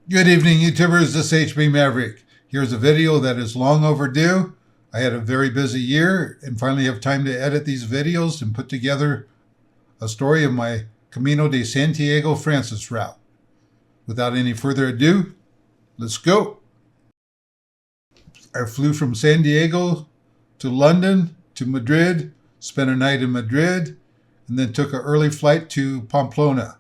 Good evening, YouTubers. This is HB Maverick. Here's a video that is long overdue. I had a very busy year and finally have time to edit these videos and put together a story of my Camino de Santiago Francis route. Without any further ado, let's go. I flew from San Diego to London to Madrid, spent a night in Madrid, and then took an early flight to Pamplona.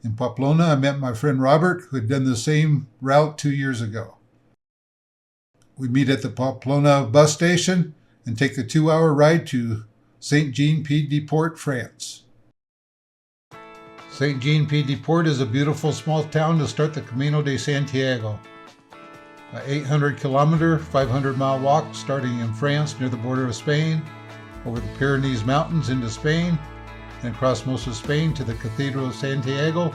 In Pamplona, I met my friend Robert, who had done the same route 2 years ago. We meet at the Pamplona bus station and take the 2-hour ride to Saint-Jean-Pied-de-Port, France. Saint-Jean-Pied-de-Port is a beautiful small town to start the Camino de Santiago. An 800-kilometer, 500-mile walk starting in France near the border of Spain, over the Pyrenees Mountains into Spain, and across most of Spain to the Cathedral of Santiago,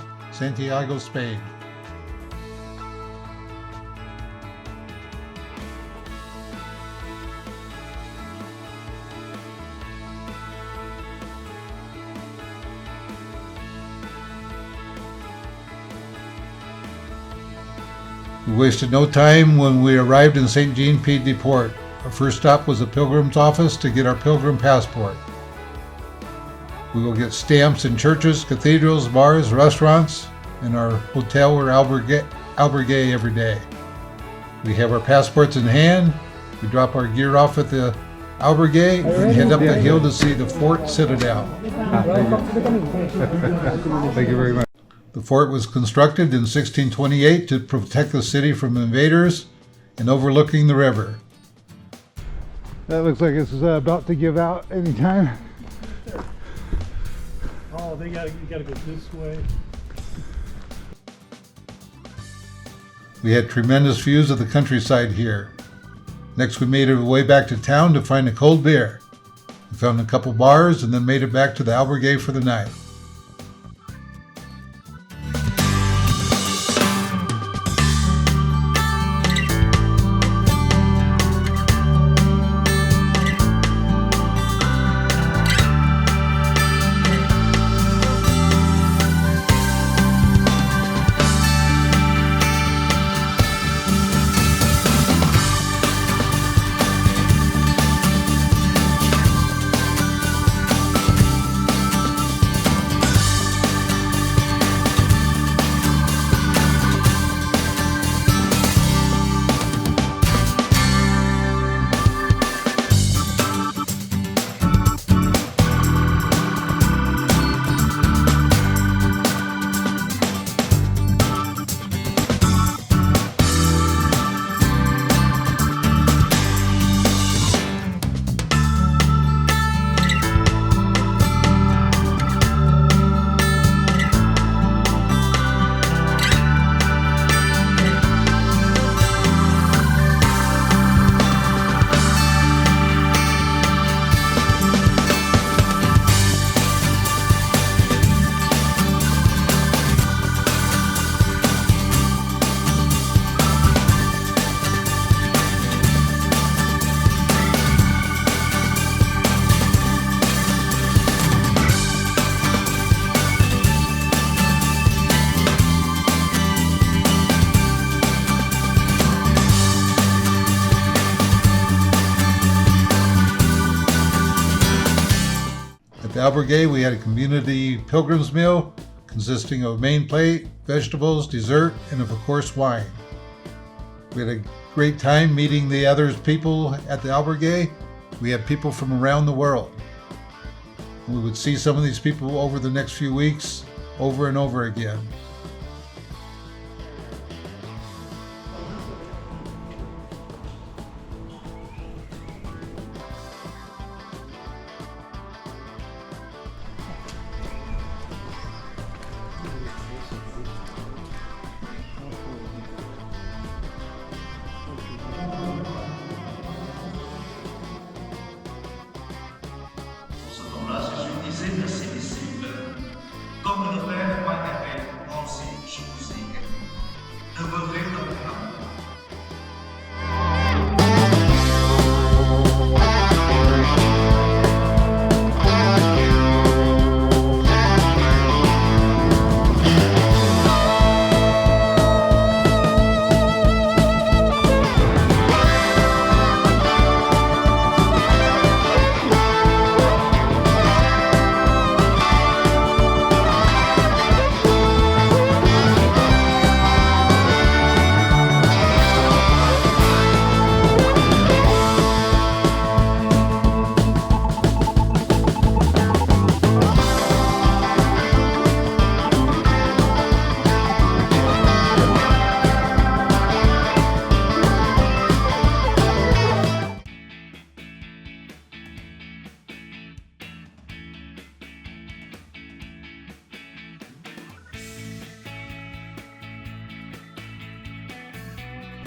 Spain. We wasted no time when we arrived in Saint-Jean-Pied-de-Port. Our first stop was the Pilgrim's office to get our Pilgrim Passport. We will get stamps in churches, cathedrals, bars, restaurants, and our hotel or albergue every day. We have our passports in hand. We drop our gear off at the albergue and head up the hill to see the Fort Citadel. Thank you very much. The fort was constructed in 1628 to protect the city from invaders and overlooking the river. That looks like it's about to give out anytime. Oh, you gotta go this way. We had tremendous views of the countryside here. Next, we made our way back to town to find a cold beer. We found a couple bars and then made it back to the albergue for the night. At the albergue, we had a community pilgrim's meal consisting of a main plate, vegetables, dessert, and of course wine. We had a great time meeting the other people at the albergue. We had people from around the world. We would see some of these people over the next few weeks, over and over again. Cependant, ce suffisait de ses disciples, comme le Père m'avait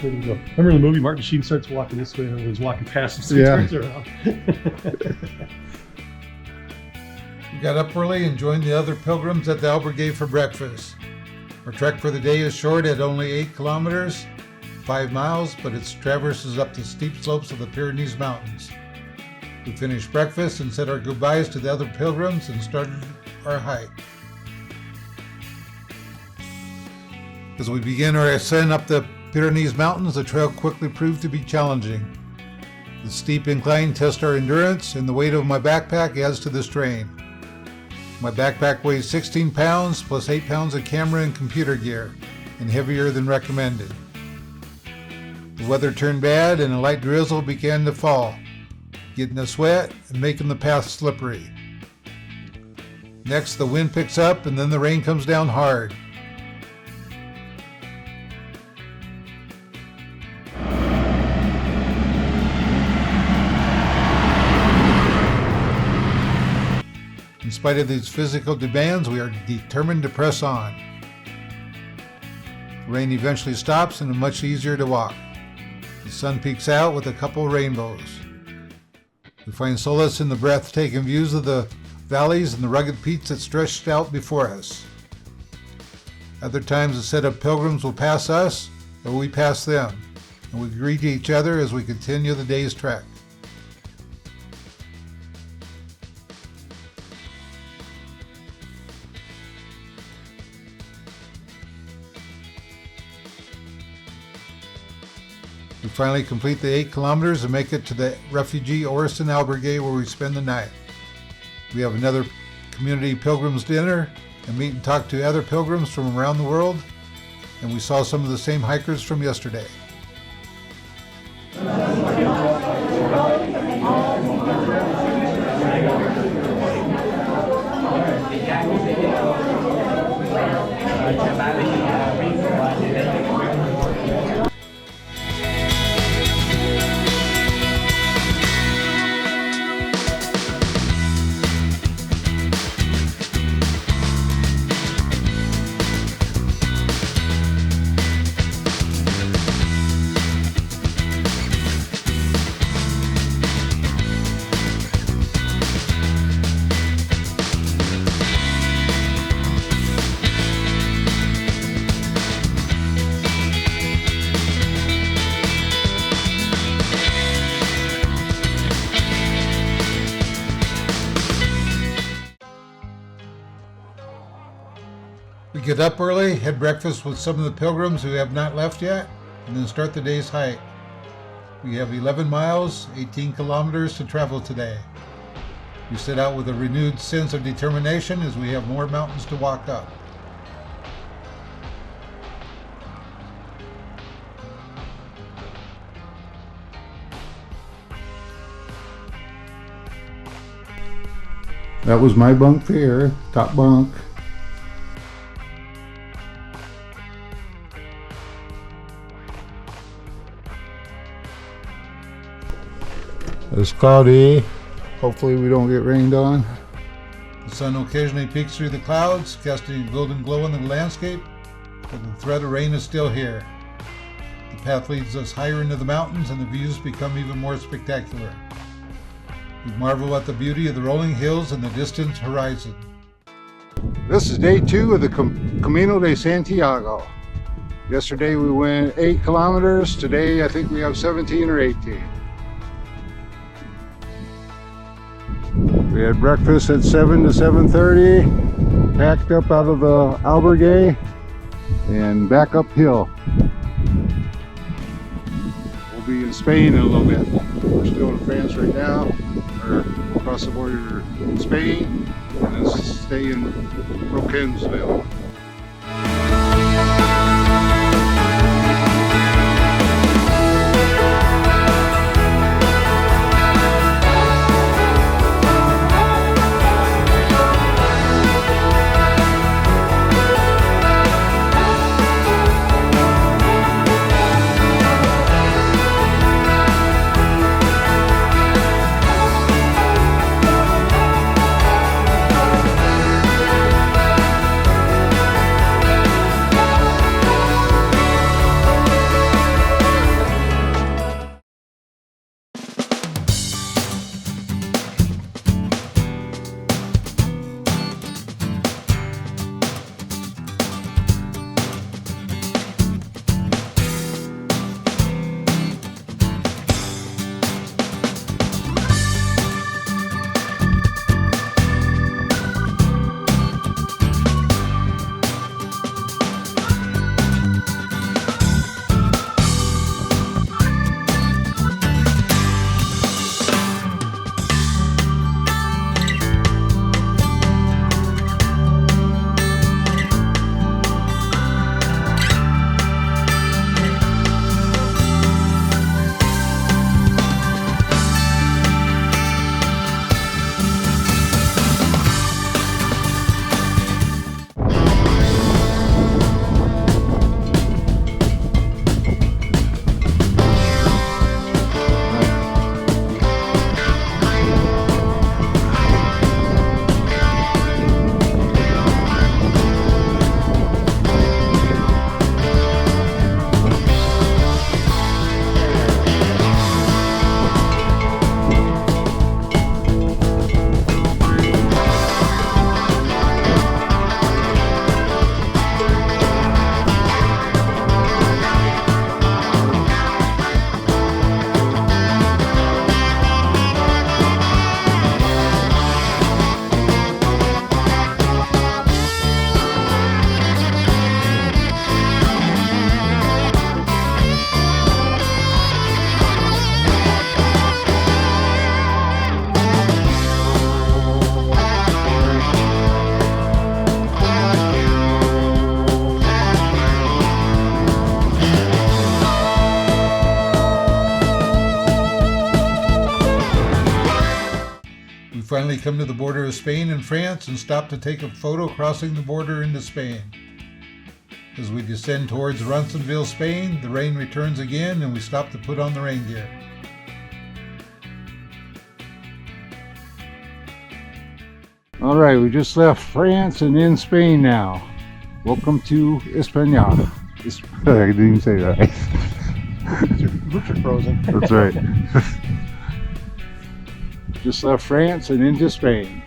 Where do we go? Remember in the movie, Martin Sheen starts walking this way and everyone's walking past him, so he Yeah. turns around. We got up early and joined the other pilgrims at the albergue for breakfast. Our trek for the day is short at only 8 kilometers, 5 miles, but it traverses up the steep slopes of the Pyrenees Mountains. We finished breakfast and said our goodbyes to the other pilgrims and started our hike. As we begin our ascent up the Pyrenees Mountains, the trail quickly proved to be challenging. The steep incline tests our endurance, and the weight of my backpack adds to the strain. My backpack weighs 16 pounds plus 8 pounds of camera and computer gear, and heavier than recommended. The weather turned bad and a light drizzle began to fall, getting us wet and making the path slippery. Next, the wind picks up and then the rain comes down hard. In spite of these physical demands, we are determined to press on. The rain eventually stops and it's much easier to walk. The sun peeks out with a couple of rainbows. We find solace in the breathtaking views of the valleys and the rugged peaks that stretched out before us. Other times a set of pilgrims will pass us or we pass them, and we greet each other as we continue the day's trek. We finally complete the 8 kilometers and make it to the refugee Orisson albergue where we spend the night. We have another community pilgrims dinner and meet and talk to other pilgrims from around the world, and we saw some of the same hikers from yesterday. We get up early, had breakfast with some of the pilgrims who have not left yet, and then start the day's hike. We have 11 miles, 18 kilometers to travel today. We set out with a renewed sense of determination as we have more mountains to walk up. That was my bunk there, top bunk. It's cloudy. Hopefully we don't get rained on. The sun occasionally peeks through the clouds, casting a golden glow on the landscape, but the threat of rain is still here. The path leads us higher into the mountains and the views become even more spectacular. We marvel at the beauty of the rolling hills and the distant horizon. This is day 2 of the Camino de Santiago. Yesterday we went 8 kilometers. Today I think we have 17 or 18. We had breakfast at 7 to 7:30, packed up out of the albergue, and back uphill. We'll be in Spain in a little bit. We're still in France right now, or across the border in Spain, and then stay in Roncesvalles. come to the border of Spain and France and stop to take a photo crossing the border into Spain. As we descend towards Roncesvalles, Spain, the rain returns again and we stop to put on the rain gear. All right, we just left France and in Spain now. Welcome to España. I didn't even say that. Roots are frozen. That's right. Just left France and into Spain.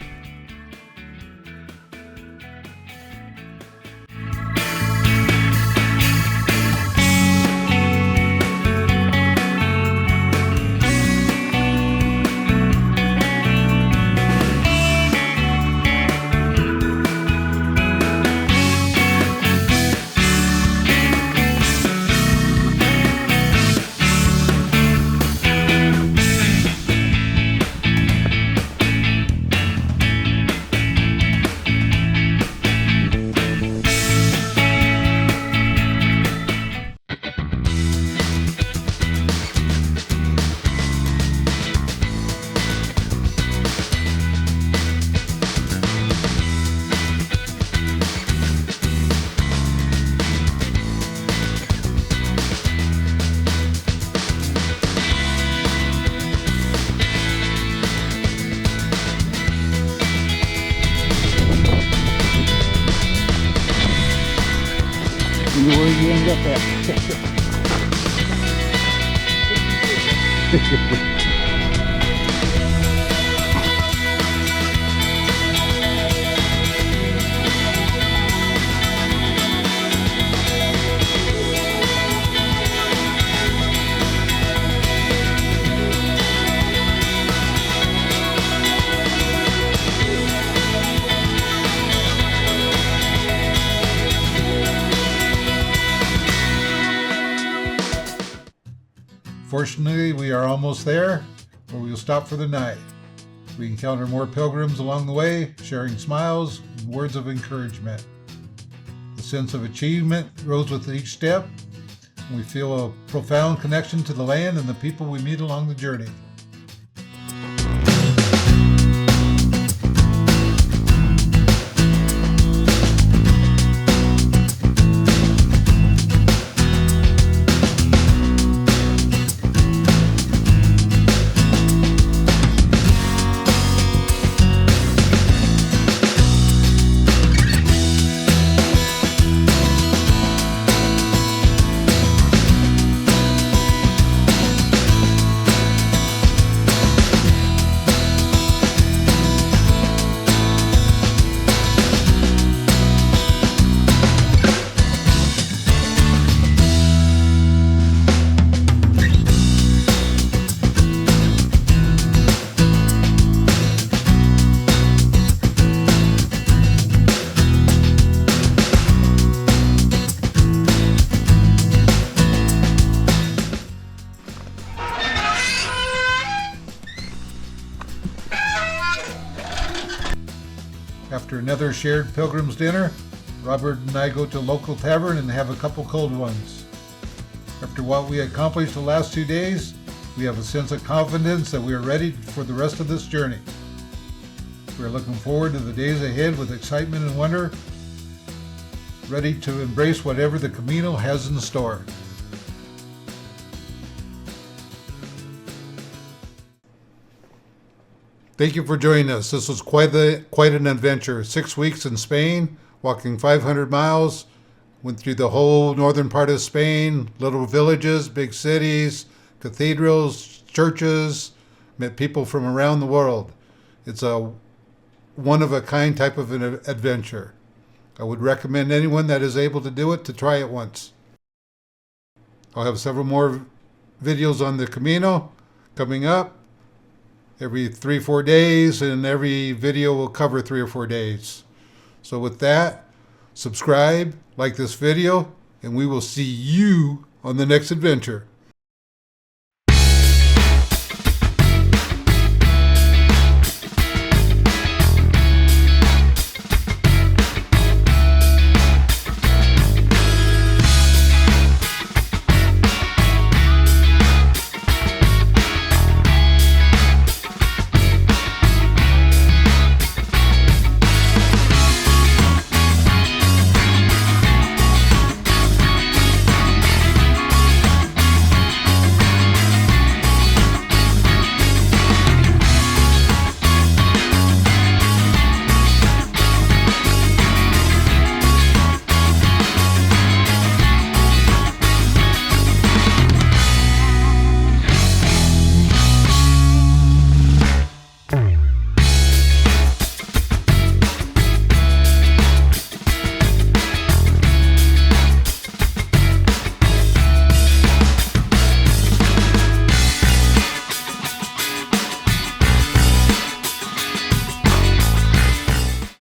Where you end up at. Fortunately, we are almost there, where we will stop for the night. We encounter more pilgrims along the way, sharing smiles and words of encouragement. The sense of achievement grows with each step, and we feel a profound connection to the land and the people we meet along the journey. After another shared pilgrim's dinner, Robert and I go to a local tavern and have a couple cold ones. After what we accomplished the last 2 days, we have a sense of confidence that we are ready for the rest of this journey. We are looking forward to the days ahead with excitement and wonder, ready to embrace whatever the Camino has in store. Thank you for joining us. This was quite an adventure. 6 weeks in Spain, walking 500 miles, went through the whole northern part of Spain, little villages, big cities, cathedrals, churches, met people from around the world. It's a one-of-a-kind type of an adventure. I would recommend anyone that is able to do it to try it once. I'll have several more videos on the Camino coming up. Every 3-4 days, and every video will cover 3 or 4 days. So with that, subscribe, like this video, and we will see you on the next adventure.